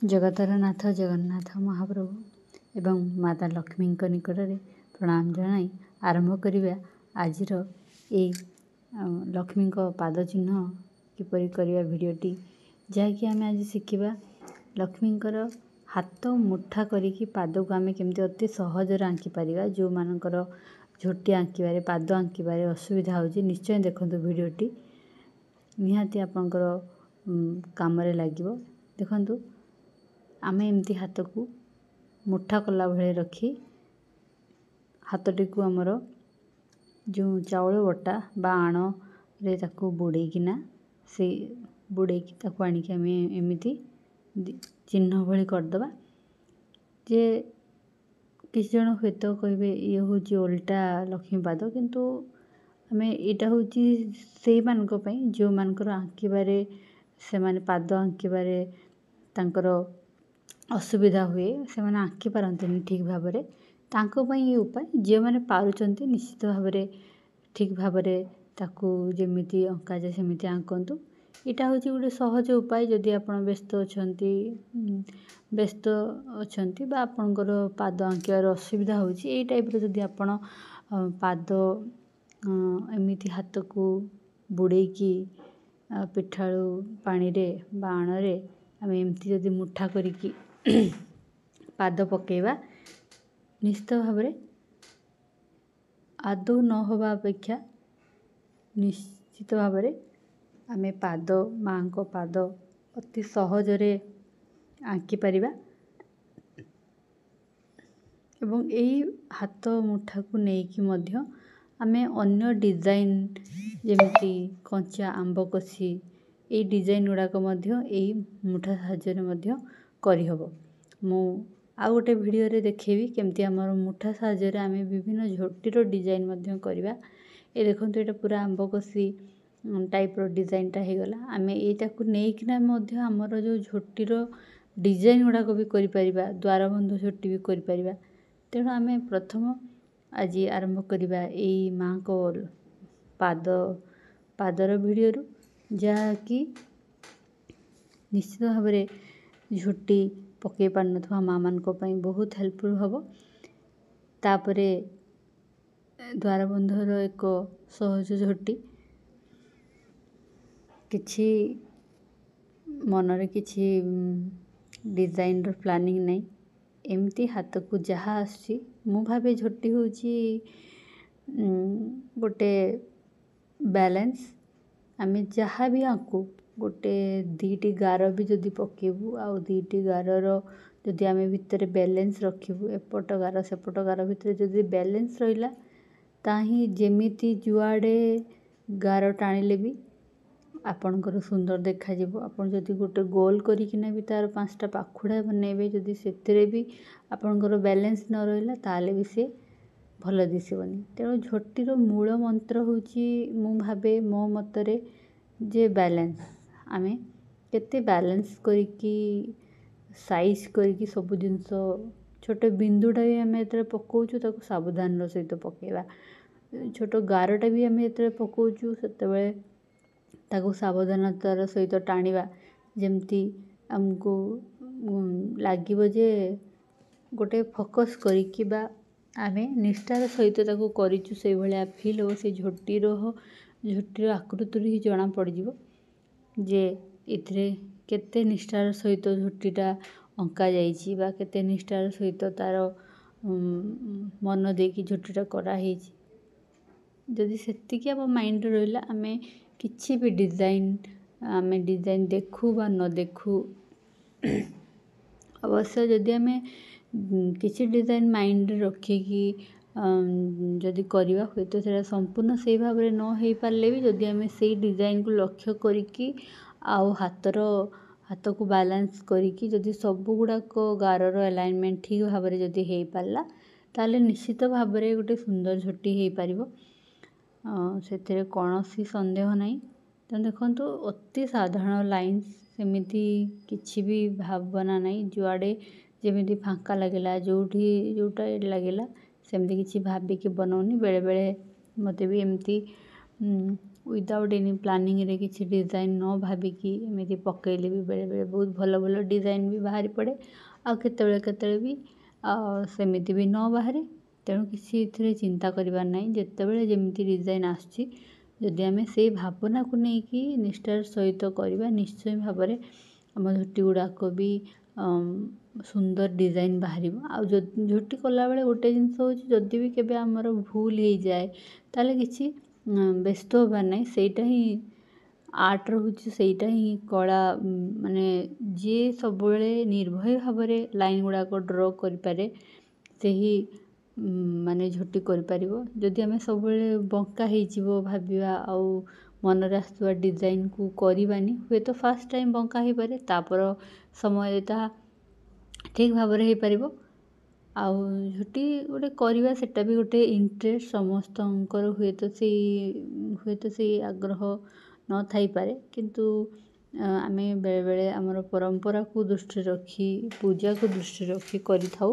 जगतर नाथ जगन्नाथ महाप्रभु एवं माता लक्ष्मी निकट में प्रणाम जनाई आरंभ करिबा आजिर ए लक्ष्मी पाद चिन्ह किपरि करिबा भिडियोटी जहाँकि आम आज शिखा लक्ष्मींकर हाथ मुठा करिकी पाद को आम केमती अति सहजरे आंकी पारिबा। जो मानकर झोटी आंकिबारे पाद आंकिबारे असुविधा होची निश्चय देखंतु भिडियोटी निहाती आपनकर कामरे लागिबो। देखंतु आमे एमती हाथ को मुठा कला भले रखी हाथटी को आमर जो चाउल बटा बा आण रे ताकू बुड़ेकिना से बुड़ेकी ताकू आनिकी आमे एमिति चिन्ह भली करदबा। जे किसी जन हुए तो कहे ये हूँ ओल्टा लक्ष्मी पाद किंतु आमे एटा हूँ से मानक पई जो मानकर आंकिबारे से माने पाद आंकिबारे तांकर असुविधा हुए से माने आंकी पारंतनी ठीक भाबरे तांको पई ये उपाय जे माने पारुचंती निश्चित भाबरे ठीक भाबरे ताकू जेमिति अंका जे सेमिति आंकंतु। एटा होची गोटे सहज उपाय जदि आपण व्यस्त अछंती बा आपनकर पाद आंकिबार असुविधा होची एई टाइप रो जदि आपण पाद एमिति हाथ को बुड़ेकी पिठाळू पानी रे बा आण रे आमे एमती जदि मुठा करिकी पाद पकेबा निश्चित भाबरे आदौ न होबा अपेक्षा निश्चित भाबरे आमे पाद माँ को पाद अति सहजरे आंकी पारिबा। एवं यही हाथ मुठा को नेकी मध्य आमे अन्य डिजाइन जेमिति कंचा आंब कसी ए डिजाइन गुड़ाक मध्य एही मुठा साहाय्य मध्य करि हबो। मु आ गोटे वीडियो रे देखेबी केमती हमर मुठा साहाय्य रे आमे विभिन्न झोटीर डिजाइन मध्य करबा। ए देखंतु एटा पूरा आंब कसी टाइप रो डिजाइन टा हे गला आमे एटा को नेकिना मध्य हमर जो झोटीर डिजाइन गुड़ाक भी करि परिबा द्वारबंध झोटी भी करि परिबा। तेणु आमे प्रथम आज आरंभ करिबा एई माँ को पादर वीडियो रु जहाँकि निश्चित भाबरे झोटी पकई पार नथवा माँ मान को पई बहुत हेल्पफुल हबो। तापरे द्वारबंधर एक सहज झोटी किछि मनरे किछि डिजाइन रो प्लानिंग नहीं एमती हाथ को जहाँ आसी मु भावे झोटी होची गोटे बैलेंस आमे जहाँ भी आंकू गोटे दीटी गार भी जदि पकेबू आ दीटी गारर जदि आमे भितर बैलेंस रखिबू एपट गार सेपट गार भितर जदि बैलेंस रहिला ताही जेमिति जुआडे गार टाणिले भी आपनकर सुंदर देखा जिवो। आपन जदि गोटे गोल करिकिना भी तार 5टा पाखुडा बनेबे जदि सेतिरे भी आपनकर बैलेंस न रहिला ताले भी से भल दिसिबनी। तेणु झोटीर मूल मंत्र होची मु भाबे मो मतरे जे बैलेंस आमे केते बैलेंस करिकी साइज करिकी सब जिंस छोटे बिंदुटा भी आमे एतरे पकोचू ताको सावधान रो सहित पकेबा। छोटो गारटा भी आमे एतरे पकोचू सेतेबेले ताको सावधानतार सहित टाणिबा जेमती हमको लागिबो जे गोटे फोकस करिकी बा आमे निष्ठार सहित ताको करिचु से भलिया फील हो। से झोटीर आकृति ही जना पड़ जिवो जे इथरे केते निष्ठार सहित झोटीटा अंका जाइछि बा केते निष्ठार सहित तार मन देकी झोटीटा करा हेछि। जदि सेतिकी अब माइंड रहिला आमे किछि भी डिजाइन देखू बा न देखू अवश्य जदि आमे किछि डिजाइन माइंड रखिकी जदि करिवा हुए तो सेटा संपूर्ण से भाव में न हो पारे भी जदि आमे से डिजाइन को लक्ष्य करिकी आउ हाथ को बैलेंस करिकी जदि सब गुड़ाक गारर अलाइनमेंट ठीक भाव में जदि हो पारला ताले निश्चित भाव में गोटे सुंदर झोटी हो पारिबो। सेथिरे कौनसी संदेह नहीं। तो देखंतु अति साधारण लाइन्स सेमिति किछि भी भावना नहीं जुआडे जेमिति फांका लगेला जोटा लगेला सेमती किछि भाबिकी बनौनी। बेले बेले मते भी एमती ୱିଦାଉଟ୍ ଏନି ପ୍ଲାନିଂରେ କିଛି ଡିଜାଇନ୍ ନ ଭାବିକି ଏମିତି ପକେଇଲେ ବି ବେଳେବେଳେ ବହୁତ ଭଲ ଭଲ ଡିଜାଇନ୍ ବି ବାହାରି ପଡ଼େ, ଆଉ କେତେବେଳେ ବି ସେମିତି ବି ନ ବାହାରେ। ତେଣୁ କିଛି ଏଥିରେ ଚିନ୍ତା କରିବାର ନାହିଁ। ଯେତେବେଳେ ଯେମିତି ଡିଜାଇନ୍ ଆସୁଛି, ଯଦି ଆମେ ସେଇ ଭାବନାକୁ ନେଇକି ନିଷ୍ଠାର ସହିତ କରିବା, ନିଶ୍ଚୟ ଭାବରେ ଆମ ଝୋଟି ଗୁଡ଼ାକ ବି ସୁନ୍ଦର ଡିଜାଇନ୍ ବାହାରିବ। ଆଉ ଝୋଟି କଲାବେଳେ ଗୋଟେ ଜିନିଷ ହେଉଛି, ଯଦି ବି କେବେ ଆମର ଭୁଲ ହେଇଯାଏ ତାହେଲେ କିଛି ବ୍ୟସ୍ତ ହେବାର ନାହିଁ। ସେଇଟା ହିଁ ଆର୍ଟ ରହୁଛି, ସେଇଟା ହିଁ କଳା। ମାନେ ଯିଏ ସବୁବେଳେ ନିର୍ଭୟ ଭାବରେ ଲାଇନ୍ ଗୁଡ଼ାକ ଡ୍ର କରିପାରେ ସେହି ମାନେ ଝୋଟି କରିପାରିବ। ଯଦି ଆମେ ସବୁବେଳେ ବଙ୍କା ହେଇଯିବ ଭାବିବା ଆଉ ମନରେ ଆସୁଥିବା ଡିଜାଇନ୍କୁ କରିବାନି, ହୁଏତ ଫାର୍ଷ୍ଟ ଟାଇମ୍ ବଙ୍କା ହେଇପାରେ, ତାପର ସମୟରେ ତାହା ଠିକ୍ ଭାବରେ ହେଇପାରିବ। ଆଉ ଝୋଟି ଗୋଟେ କରିବା ସେଟା ବି ଗୋଟେ ଇଣ୍ଟରେଷ୍ଟ ସମସ୍ତଙ୍କର, ହୁଏତ ସେଇ ଆଗ୍ରହ ନଥାଇପାରେ, କିନ୍ତୁ ଆମେ ବେଳେବେଳେ ଆମର ପରମ୍ପରାକୁ ଦୃଷ୍ଟିରେ ରଖି, ପୂଜାକୁ ଦୃଷ୍ଟିରେ ରଖି କରିଥାଉ।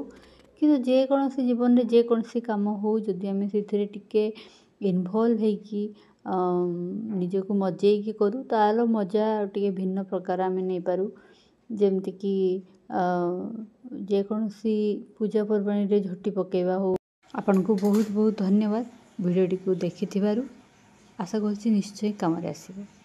କିନ୍ତୁ ଯେକୌଣସି ଜୀବନରେ ଯେକୌଣସି କାମ ହେଉ, ଯଦି ଆମେ ସେଥିରେ ଟିକେ ଇନଭଲ୍ଭ ହେଇକି ନିଜକୁ ମଜେଇକି କରୁ, ତାର ମଜା ଟିକେ ଭିନ୍ନ ପ୍ରକାର ଆମେ ନେଇପାରୁ। ଯେମିତିକି ଯେକୌଣସି ପୂଜାପର୍ବାଣିରେ ଝୋଟି ପକାଇବା ହେଉ। ଆପଣଙ୍କୁ ବହୁତ ବହୁତ ଧନ୍ୟବାଦ ଭିଡ଼ିଓଟିକୁ ଦେଖିଥିବାରୁ। ଆଶା କରୁଛି ନିଶ୍ଚୟ କାମରେ ଆସିବ।